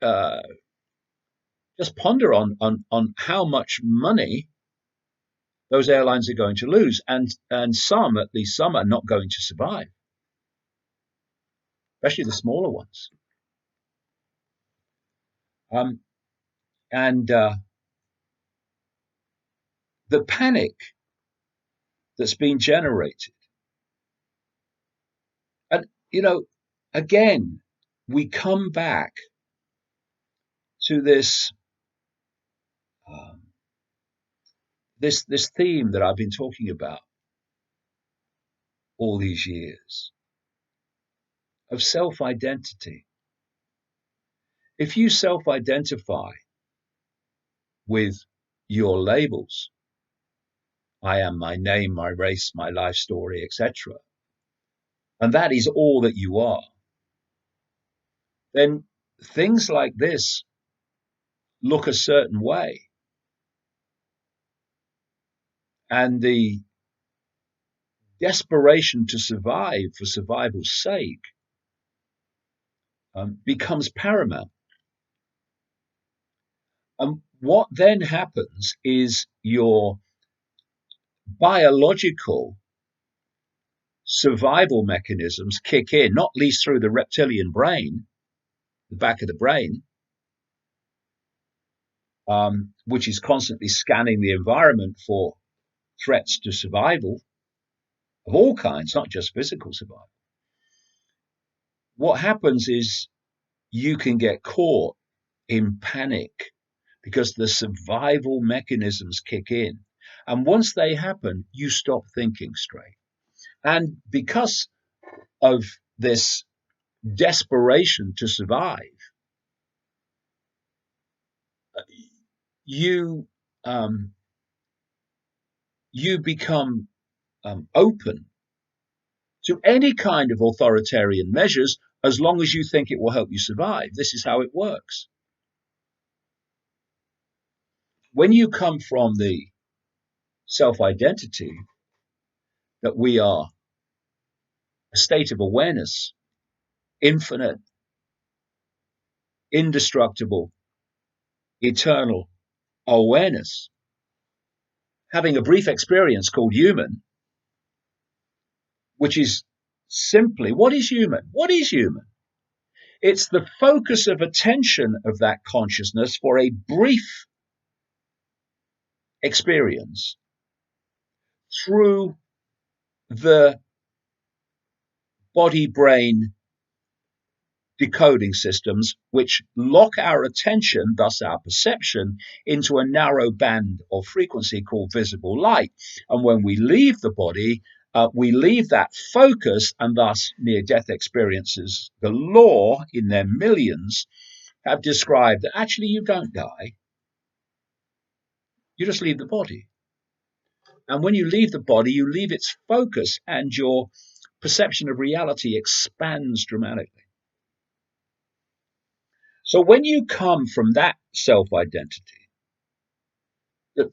uh, just ponder on how much money those airlines are going to lose, and some, at least some, are not going to survive, especially the smaller ones. Um, and the panic that's been generated, and again, we come back to um, this theme that I've been talking about all these years of self-identity. If you self-identify with your labels, I am my name, my race, my life story, etc., and that is all that you are, then things like this look a certain way. And the desperation to survive for survival's sake becomes paramount. And what then happens is your biological survival mechanisms kick in, not least through the reptilian brain, the back of the brain, which is constantly scanning the environment for threats to survival of all kinds, not just physical survival. What happens is you can get caught in panic because the survival mechanisms kick in. And once they happen, you stop thinking straight. And because of this desperation to survive, you um, you become open to any kind of authoritarian measures as long as you think it will help you survive. This is how it works. When you come from the self-identity that we are a state of awareness, infinite, indestructible, eternal awareness, having a brief experience called human, which is simply, what is human? What is human? It's the focus of attention of that consciousness for a brief experience through the body brain decoding systems, which lock our attention, thus our perception, into a narrow band of frequency called visible light. And when we leave the body, we leave that focus, and thus near-death experiences galore in their millions have described that actually you don't die, you just leave the body. And when you leave the body, you leave its focus, and your perception of reality expands dramatically. So when you come from that self-identity, that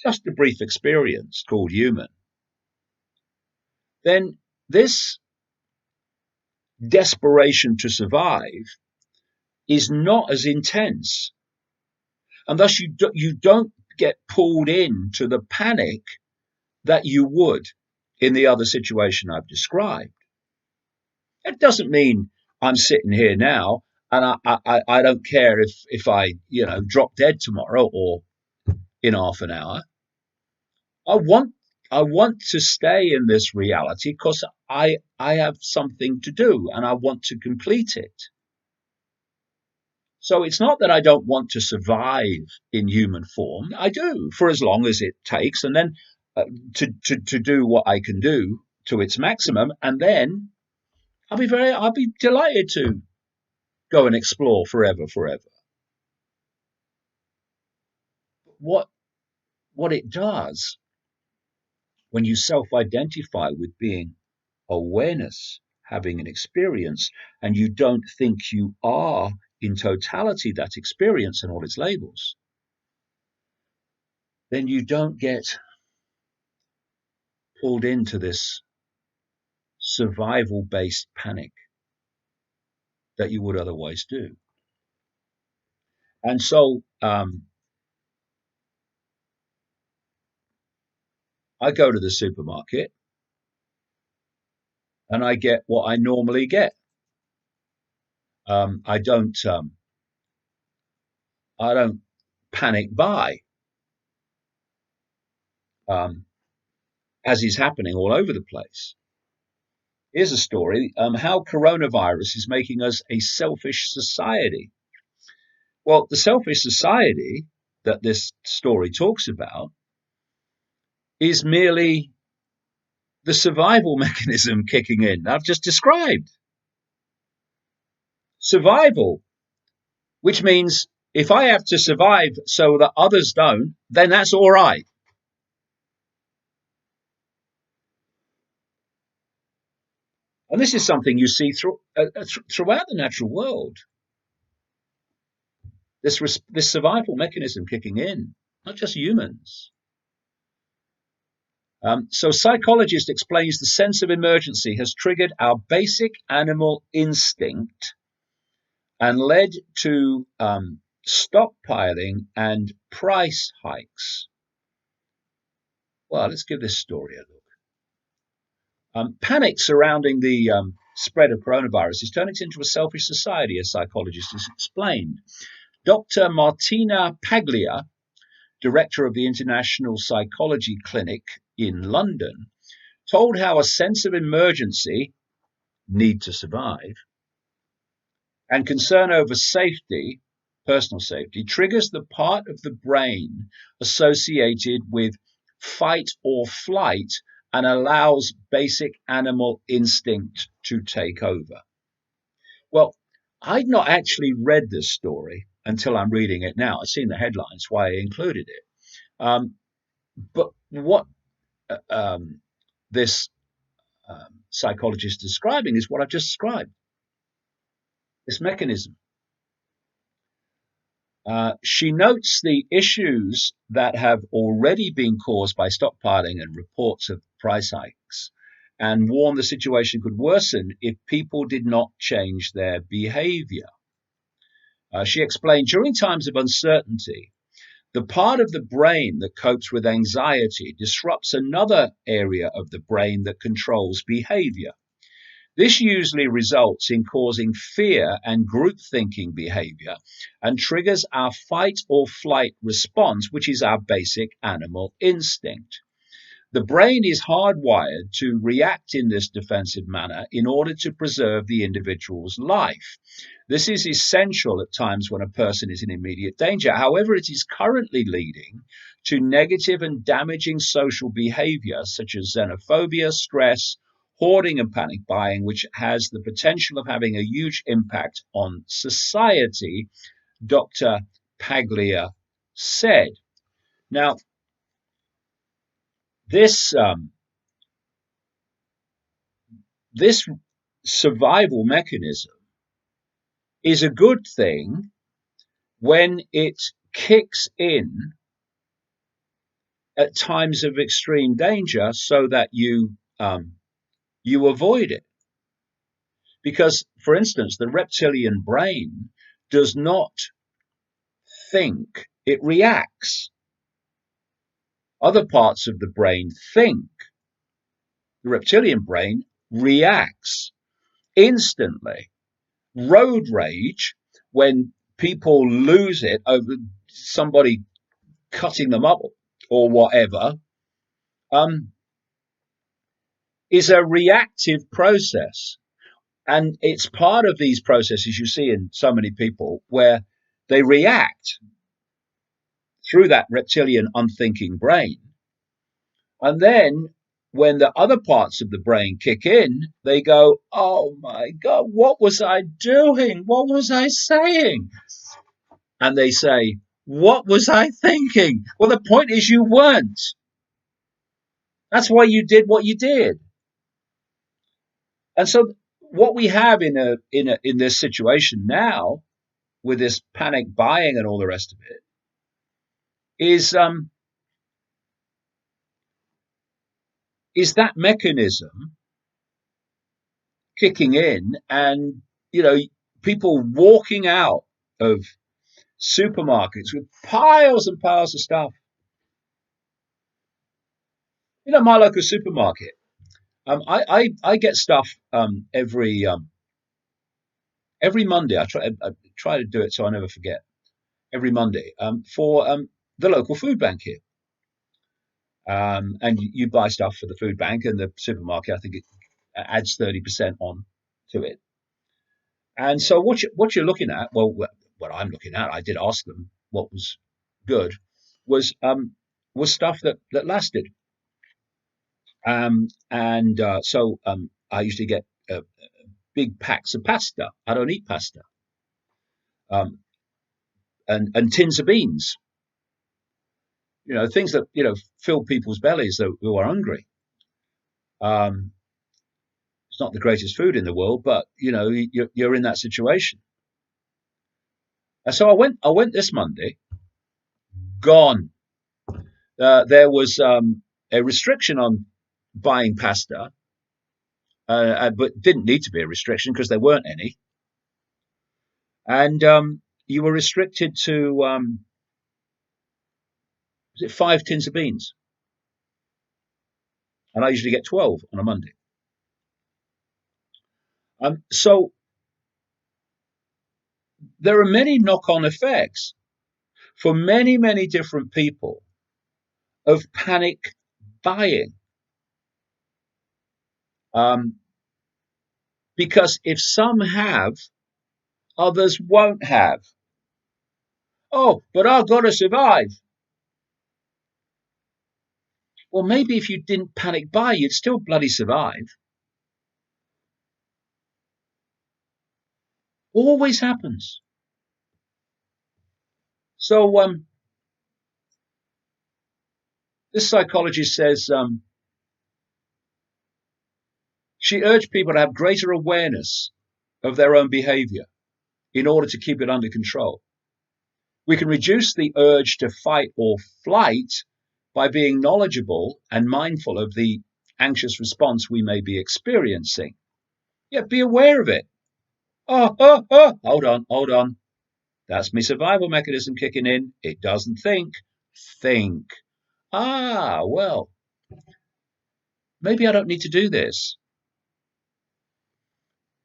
just a brief experience called human, then this desperation to survive is not as intense, and thus you don't get pulled into the panic that you would in the other situation I've described. It doesn't mean I'm sitting here now and I don't care if I drop dead tomorrow or in half an hour. I want to stay in this reality because I have something to do and I want to complete it. So it's not that I don't want to survive in human form. I do, for as long as it takes, and then to do what I can do to its maximum, and then I'll be delighted to go and explore forever. What it does when you self-identify with being awareness, having an experience, and you don't think you are in totality that experience and all its labels, then you don't get pulled into this survival-based panic that you would otherwise do. And so I go to the supermarket and I get what I normally get. Um, I don't um, I don't panic buy, um, as is happening all over the place. Here's a story: how coronavirus is making us a selfish society. Well, the selfish society that this story talks about is merely the survival mechanism kicking in. I've just described survival, which means if I have to survive so that others don't, then that's all right. And this is something you see throughout the natural world. This survival mechanism kicking in, not just humans. So psychologist explains the sense of emergency has triggered our basic animal instinct and led to stockpiling and price hikes. Well, let's give this story a look. Panic surrounding the spread of coronavirus is turning into a selfish society, as psychologists has explained. Dr. Martina Paglia, director of the International Psychology Clinic in London, told how a sense of emergency, need to survive, and concern over safety, personal safety, triggers the part of the brain associated with fight or flight and allows basic animal instinct to take over. Well, I'd not actually read this story until I'm reading it now. I've seen the headlines, why I included it. But what this psychologist is describing is what I've just described, this mechanism. She notes the issues that have already been caused by stockpiling and reports of price hikes and warned the situation could worsen if people did not change their behavior. She explained during times of uncertainty, the part of the brain that copes with anxiety disrupts another area of the brain that controls behavior. This usually results in causing fear and group thinking behavior and triggers our fight or flight response, which is our basic animal instinct. The brain is hardwired to react in this defensive manner in order to preserve the individual's life. This is essential at times when a person is in immediate danger. However, it is currently leading to negative and damaging social behavior such as xenophobia, stress, hoarding and panic buying, which has the potential of having a huge impact on society, Dr. Paglia said. Now, this this survival mechanism is a good thing when it kicks in at times of extreme danger so that you avoid it. Because, for instance, the reptilian brain does not think, it reacts. Other parts of the brain think. The reptilian brain reacts instantly. Road rage, when people lose it over somebody cutting them up or whatever, is a reactive process. And it's part of these processes you see in so many people where they react through that reptilian unthinking brain. And then when the other parts of the brain kick in, they go, oh my God, what was I doing? What was I saying? And they say, what was I thinking? Well, the point is you weren't. That's why you did what you did. And so what we have in this situation now with this panic buying and all the rest of it is that mechanism kicking in, and people walking out of supermarkets with piles and piles of stuff. You know, my local supermarket. I get stuff every Monday. I try to do it so I never forget. Every Monday for the local food bank here. And you buy stuff for the food bank and the supermarket. I think it adds 30% on to it. And so what you're looking at, well, what I'm looking at, I did ask them what was good, was stuff that lasted. And so I usually get big packs of pasta. I don't eat pasta. Um, and tins of beans. You know, things that fill people's bellies who are hungry. Um, it's not the greatest food in the world, but you're in that situation. And so I went this Monday. Gone. There was a restriction on buying pasta, but didn't need to be a restriction because there weren't any. And you were restricted to was it 5 tins of beans? And I usually get 12 on a Monday. So there are many knock-on effects for many, many different people of panic buying. Because if some have, others won't have. Oh, but I've got to survive. Well, maybe if you didn't panic buy, you'd still bloody survive. Always happens. So this psychologist says she urged people to have greater awareness of their own behavior in order to keep it under control. We can reduce the urge to fight or flight by being knowledgeable and mindful of the anxious response we may be experiencing. Yeah, be aware of it. Oh, hold on. That's my survival mechanism kicking in. It doesn't think. Think. Well, maybe I don't need to do this.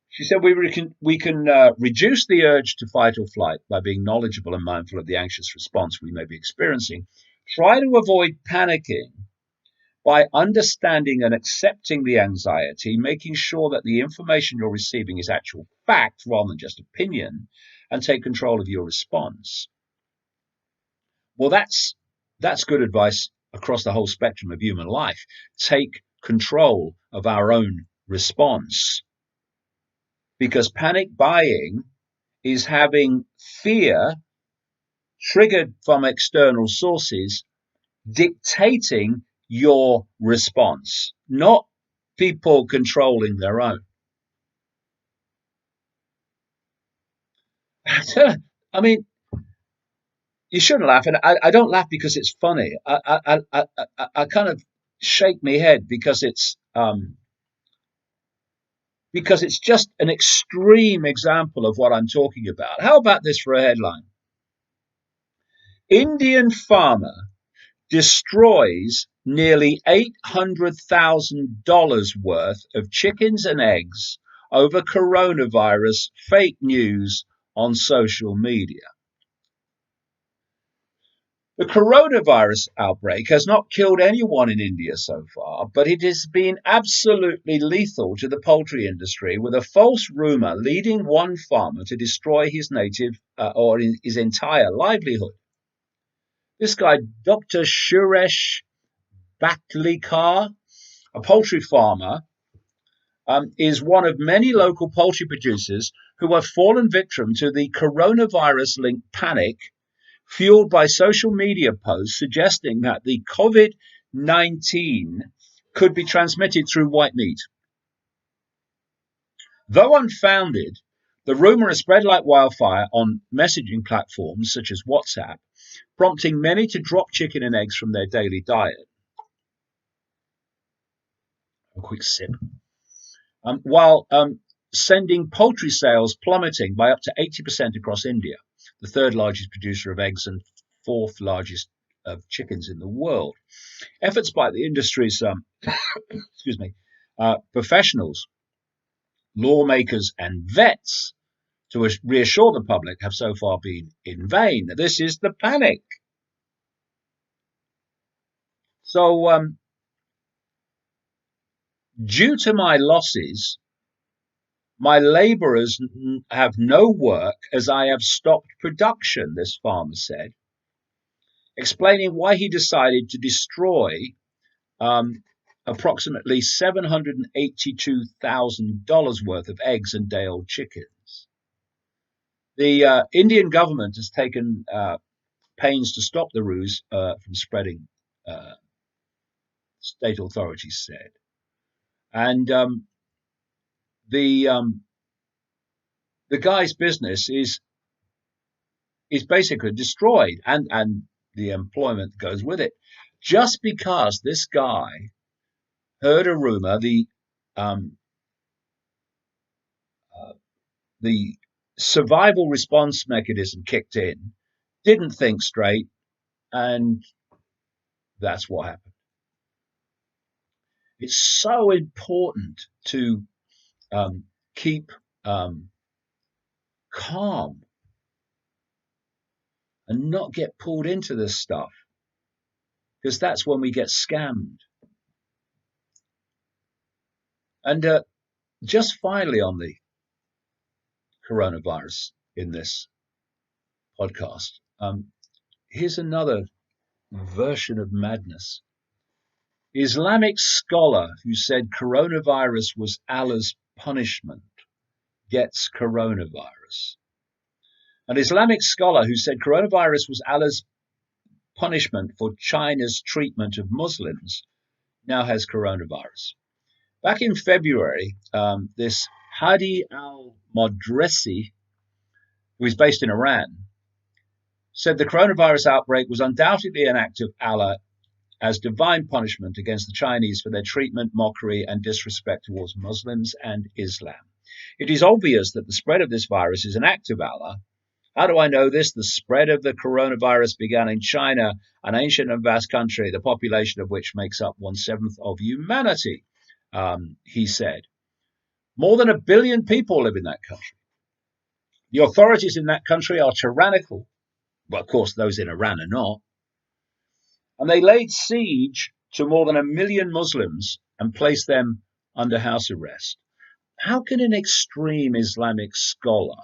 She said we can reduce the urge to fight or flight by being knowledgeable and mindful of the anxious response we may be experiencing. Try to avoid panicking by understanding and accepting the anxiety, making sure that the information you're receiving is actual fact rather than just opinion, and take control of your response. Well, that's good advice across the whole spectrum of human life. Take control of our own response. Because panic buying is having fear triggered from external sources dictating your response, not people controlling their own. I mean, you shouldn't laugh, and I don't laugh because it's funny. I kind of shake my head because it's just an extreme example of what I'm talking about. How about this for a headline? Indian farmer destroys nearly $800,000 worth of chickens and eggs over coronavirus fake news on social media. The coronavirus outbreak has not killed anyone in India so far, but it has been absolutely lethal to the poultry industry, with a false rumour leading one farmer to destroy his or his entire livelihood. This guy, Dr. Suresh Batlikar, a poultry farmer, is one of many local poultry producers who have fallen victim to the coronavirus-linked panic fueled by social media posts suggesting that the COVID-19 could be transmitted through white meat. Though unfounded, the rumour has spread like wildfire on messaging platforms such as WhatsApp, prompting many to drop chicken and eggs from their daily diet. A quick sip. While sending poultry sales plummeting by up to 80% across India. the third largest producer of eggs and fourth largest of chickens in the world. Efforts by the industry's excuse me, professionals, lawmakers, and vets to reassure the public have so far been in vain. This is the panic. So, due to my losses, my labourers have no work as I have stopped production, this farmer said, explaining why he decided to destroy approximately $782,000 worth of eggs and day-old chickens. The Indian government has taken pains to stop the ruse from spreading, state authorities said. And the guy's business is basically destroyed, and the employment goes with it, just because this guy heard a rumor. The survival response mechanism kicked in, didn't think straight, and that's what happened. It's so important to keep calm and not get pulled into this stuff, because that's when we get scammed. And just finally on the coronavirus in this podcast, here's another version of madness. Islamic scholar who said coronavirus was Allah's punishment gets coronavirus. An Islamic scholar who said coronavirus was Allah's punishment for China's treatment of Muslims now has coronavirus. Back in February, this Hadi al-Modresi, who is based in Iran, said the coronavirus outbreak was undoubtedly an act of Allah as divine punishment against the Chinese for their treatment, mockery, and disrespect towards Muslims and Islam. It is obvious that the spread of this virus is an act of Allah. How do I know this? The spread of the coronavirus began in China, an ancient and vast country, the population of which makes up 1/7 of humanity, he said. More than 1 billion people live in that country. The authorities in that country are tyrannical. Well, of course, those in Iran are not. And they laid siege to more than 1 million Muslims and placed them under house arrest. How can an extreme Islamic scholar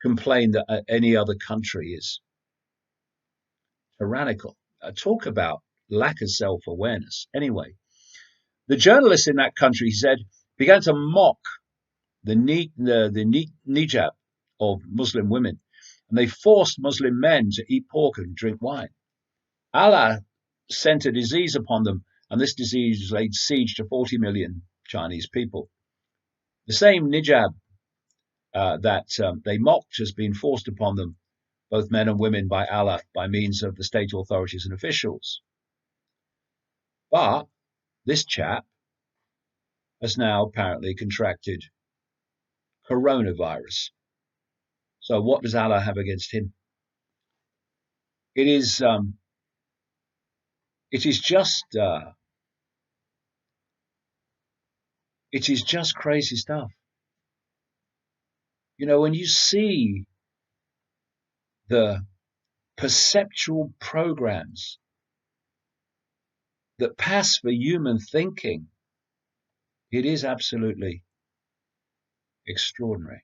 complain that any other country is tyrannical? Talk about lack of self-awareness. Anyway, the journalists in that country, he said, began to mock the hijab of Muslim women, and they forced Muslim men to eat pork and drink wine. Allah sent a disease upon them, and this disease laid siege to 40 million Chinese people. The same hijab that they mocked has been forced upon them, both men and women, by Allah by means of the state authorities and officials. But this chap has now apparently contracted coronavirus. So what does Allah have against him? It is just crazy stuff. You know, when you see the perceptual programs that pass for human thinking, it is absolutely extraordinary.